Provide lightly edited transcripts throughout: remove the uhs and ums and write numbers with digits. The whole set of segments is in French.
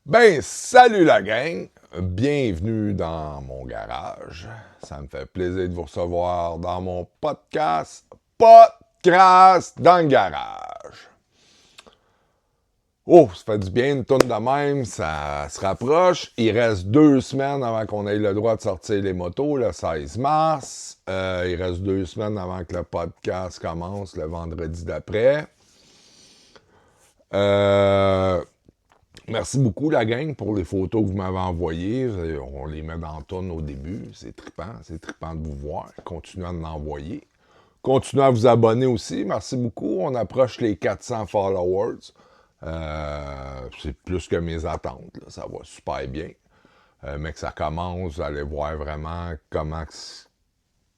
Ben, salut la gang! Bienvenue dans mon garage. Ça me fait plaisir de vous recevoir dans mon podcast dans le garage. Oh, ça fait du bien, une tourne de même, ça se rapproche. Il reste 2 semaines avant qu'on ait le droit de sortir les motos, le 16 mars. Il reste 2 semaines avant que le podcast commence, le vendredi d'après. Merci beaucoup, la gang, pour les photos que vous m'avez envoyées. On les met dans le tonne au début. C'est trippant de vous voir. Continuez à en envoyer. Continuez à vous abonner aussi. Merci beaucoup. On approche les 400 followers. C'est plus que mes attentes. Là. Ça va super bien. Mais que ça commence, vous allez voir vraiment comment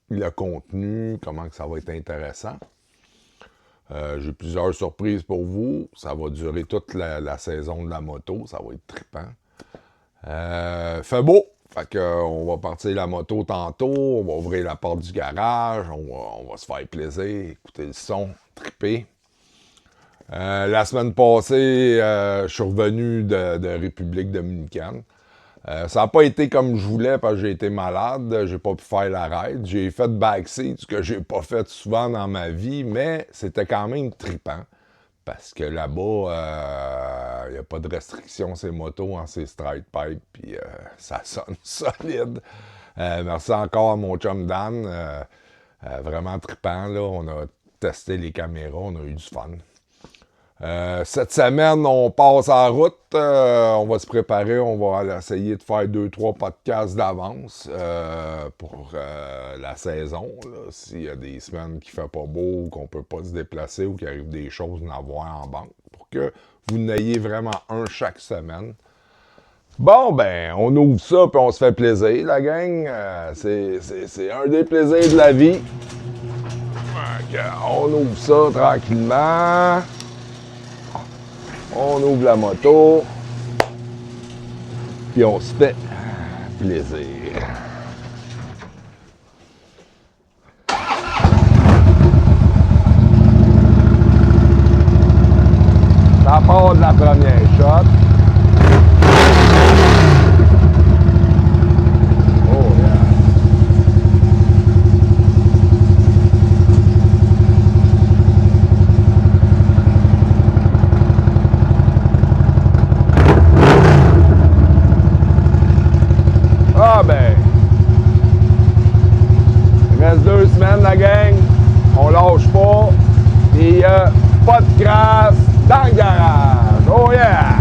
le contenu, comment que ça va être intéressant. J'ai plusieurs surprises pour vous. Ça va durer toute la saison de la moto. Ça va être trippant. Fait beau. Fait que, on va partir la moto tantôt. On va ouvrir la porte du garage. On va se faire plaisir. Écouter le son. Tripper. La semaine passée, je suis revenu de République dominicaine. Ça n'a pas été comme je voulais parce que j'ai été malade, j'ai pas pu faire la ride. J'ai fait backseat, ce que j'ai pas fait souvent dans ma vie, mais c'était quand même trippant. Parce que là-bas, il n'y a pas de restriction ces motos, hein, c'est straight pipe, puis ça sonne solide. Merci encore à mon chum Dan. Vraiment trippant, là. On a testé les caméras, on a eu du fun. Cette semaine, on passe en route. On va se préparer. On va essayer de faire 2-3 podcasts d'avance pour la saison. S'il y a des semaines qui ne fait pas beau, qu'on ne peut pas se déplacer ou qu'il arrive des choses à avoir en banque, pour que vous n'ayez vraiment un chaque semaine. Bon, ben, on ouvre ça puis on se fait plaisir, la gang. C'est un des plaisirs de la vie. On ouvre ça tranquillement. On ouvre la moto. Puis on se fait plaisir. Ça part de la première shot. Ah ben, il reste 2 semaines la gang, on lâche pas, et pas de crasse dans le garage, oh yeah!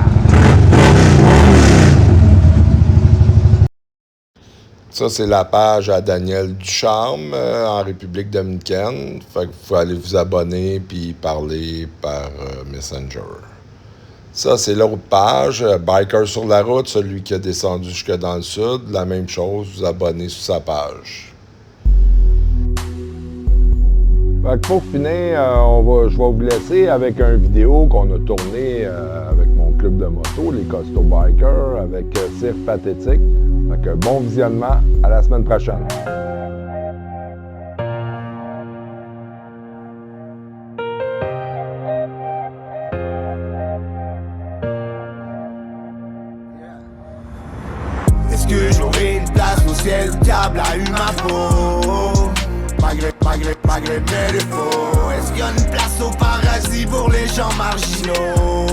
Ça c'est la page à Daniel Ducharme en République dominicaine, fait que vous pouvez aller vous abonner puis parler par Messenger. Ça, c'est l'autre page, Biker sur la route, celui qui a descendu jusque dans le sud. La même chose, vous abonnez sur sa page. Fait que pour finir, je vais vous laisser avec une vidéo qu'on a tournée avec mon club de moto, les Costo Bikers, avec Cirque Pathétique. Fait que bon visionnement, à la semaine prochaine. Est-ce que j'aurai une place au ciel où le diable a eu ma peau? Malgré mes défauts. Est-ce qu'il y a une place au paradis pour les gens marginaux?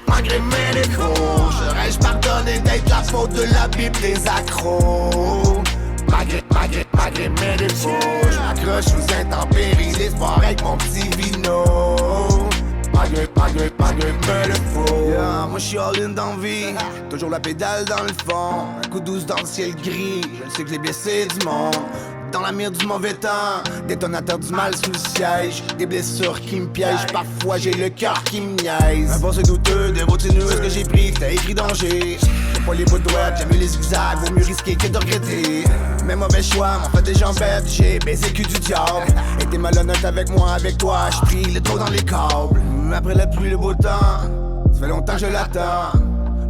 Malgré mes défauts. Serais-je pardonné d'être la faute de la Bible des accros? Malgré mes défauts. Je m'accroche aux intempéries, l'espoir avec mon petit vino. Malgré mes défauts. Yeah, moi j'suis all in dans vie. Toujours la pédale dans le fond. Un coup douce dans le ciel gris. Je sais que j'ai blessé du monde. Dans la mire du mauvais temps, détonateur du mal sous le siège. Des blessures qui me piègent, parfois j'ai le cœur qui me niaise. Un passé douteux, de vos ténus, ce que j'ai pris, c'était écrit danger. J'ai pas les bouts de droite, j'aime mieux les zigzags, vaut mieux risquer que de regretter. Mes mauvais choix m'ont fait des gens bêtes, j'ai baisé le cul du diable. Et t'es malhonnête avec moi, avec toi, j'pris le dos dans les câbles. Après la pluie, le beau temps, ça fait longtemps que je l'attends.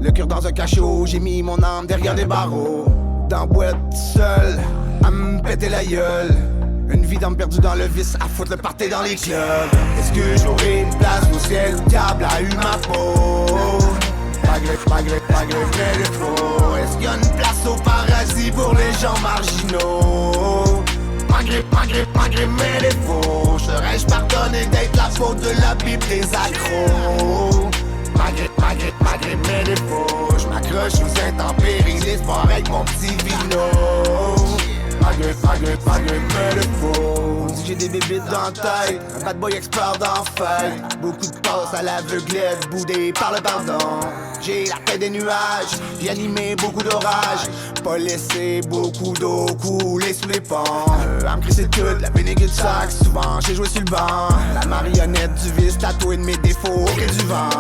Le cœur dans un cachot, j'ai mis mon âme derrière des barreaux. Dans la boîte seul, à me péter la gueule. Une vie d'homme perdu dans le vice, à foutre le party dans les clubs. Est-ce que j'aurai une place au ciel où le diable a eu ma peau? Malgré mes défauts. Est-ce qu'il y a une place au paradis pour les gens marginaux? Malgré mes défauts. Serais-je pardonné d'être la faute de la Bible des accros? Malgré mes défauts. Je m'accroche aux intempéries, l'espoir avec mon petit vino. Malgré mes défauts. Si j'ai des bébites dans la tête, un bad boy expert dans fête. Beaucoup de passes à l'aveuglette, boudé par le pardon. J'ai la tête des nuages, j'ai animé beaucoup d'orages. Pas laissé beaucoup d'eau couler sous les ponts. À me crisser toute la vinaigre du sac, souvent j'ai joué sur le banc. La marionnette du vice, tatouée de mes défauts au gré du vent.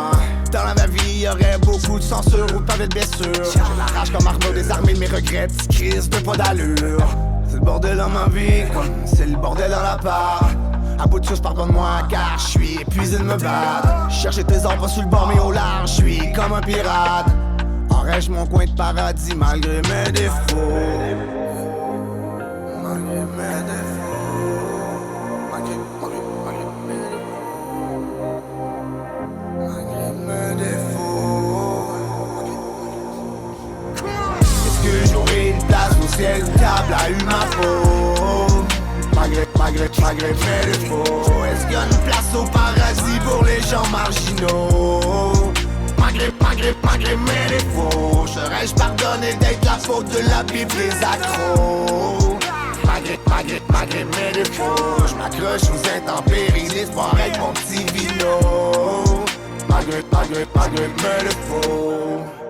Dans ma vie, y'aurait beaucoup de censure ou de pavé de blessure. J'ai la rage comme Arnaud désarmé de mes regrets, petite crise de pas d'allure. C'est le bordel dans ma vie, c'est le bordel dans la part. À bout de choses, pardonne-moi, car je suis épuisé de me battre. Cherche des trésors pas sous le bord, mais au large, je suis comme un pirate. Enrêche mon coin de paradis malgré mes défauts. Malgré mes défauts. Malgré mes défauts. Est-ce que j'aurai une place au ciel où le diable a eu ma peau? Malgré mes défauts. Est-ce qu'il y a une place au paradis pour les gens marginaux? Malgré mes défauts. Serais-je pardonné d'être la faute de la Bible des accros? malgré mes défauts. J'm'accroche aux intempéries, l'espoir avec mon petit vino. Malgré mes défauts.